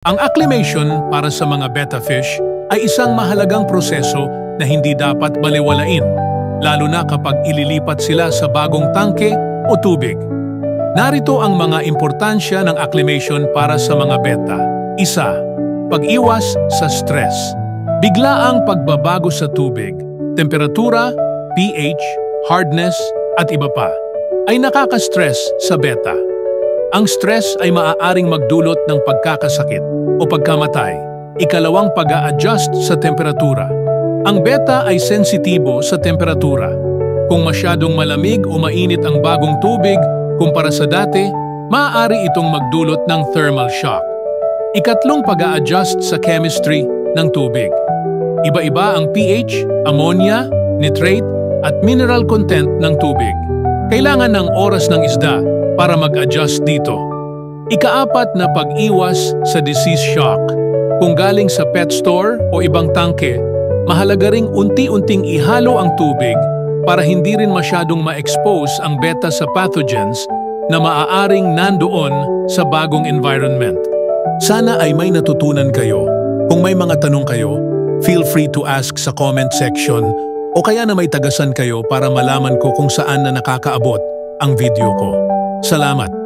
Ang acclimation para sa mga betta fish ay isang mahalagang proseso na hindi dapat balewalain, lalo na kapag ililipat sila sa bagong tangke o tubig. Narito ang mga importansya ng acclimation para sa mga betta. 1. Pag-iwas sa stress. Biglaang pagbabago sa tubig, temperatura, pH, hardness, at iba pa, ay nakaka-stress sa betta. Ang stress ay maaaring magdulot ng pagkakasakit o pagkamatay. 2. Pag-a-adjust sa temperatura. Ang betta ay sensitibo sa temperatura. Kung masyadong malamig o mainit ang bagong tubig kumpara sa dati, maaari itong magdulot ng thermal shock. 3. Pag-a-adjust sa chemistry ng tubig. Iba-iba ang pH, ammonia, nitrate, at mineral content ng tubig. Kailangan ng oras ng isda para mag-adjust dito. 4. Pag-iwas sa disease shock. Kung galing sa pet store o ibang tangke, mahalaga ring unti-unting ihalo ang tubig para hindi rin masyadong ma-expose ang betta sa pathogens na maaaring nandoon sa bagong environment. Sana ay may natutunan kayo. Kung may mga tanong kayo, feel free to ask sa comment section o kaya na may tagasan kayo para malaman ko kung saan na nakakaabot ang video ko. Salamat!